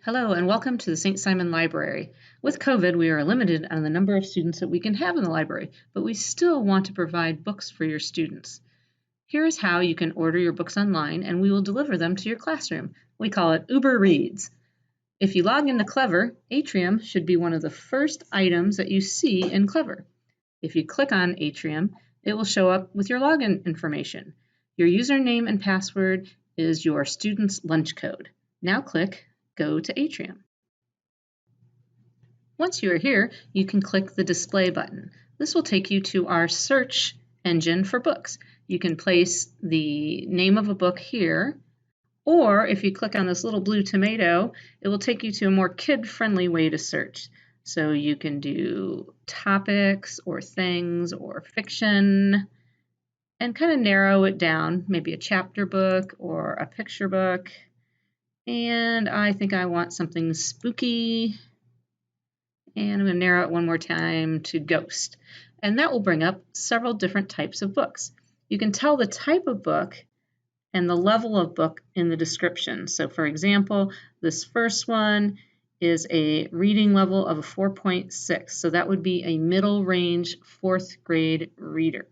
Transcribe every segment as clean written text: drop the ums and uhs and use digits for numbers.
Hello and welcome to the St. Simon Library. With COVID, we are limited on the number of students that we can have in the library, but we still want to provide books for your students. Here is how you can order your books online and we will deliver them to your classroom. We call it Uber Reads. If you log into Clever, Atrium should be one of the first items that you see in Clever. If you click on Atrium, it will show up with your login information. Your username and password is your student's lunch code. Now click Go to Atrium. Once you are here, you can click the display button. This will take you to our search engine for books. You can place the name of a book here, or if you click on this little blue tomato, it will take you to a more kid-friendly way to search. So you can do topics or things or fiction and kind of narrow it down, maybe a chapter book or a picture book. And I think I want something spooky. And I'm going to narrow it one more time to Ghost. And that will bring up several different types of books. You can tell the type of book and the level of book in the description. So for example, this first one is a reading level of a 4.6. So that would be a middle range 4th grade reader.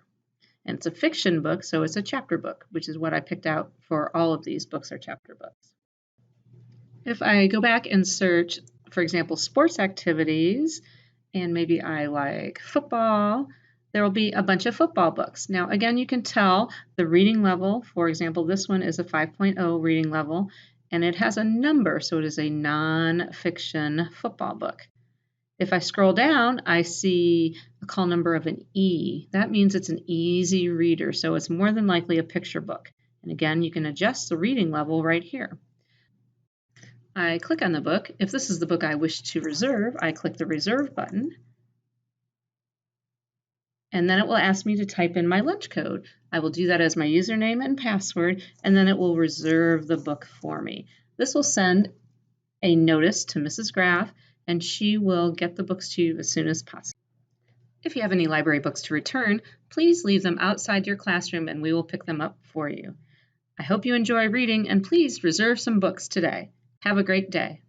And it's a fiction book, so it's a chapter book, which is what I picked out for all of these books are chapter books. If I go back and search, for example, sports activities, and maybe I like football, there will be a bunch of football books. Now, again, you can tell the reading level. For example, this one is a 5.0 reading level, and it has a number, so it is a non-fiction football book. If I scroll down, I see a call number of an E. That means it's an easy reader, so it's more than likely a picture book. And again, you can adjust the reading level right here. I click on the book. If this is the book I wish to reserve, I click the reserve button. And then it will ask me to type in my lunch code. I will do that as my username and password, and then it will reserve the book for me. This will send a notice to Mrs. Graff, and she will get the books to you as soon as possible. If you have any library books to return, please leave them outside your classroom and we will pick them up for you. I hope you enjoy reading, and please reserve some books today. Have a great day.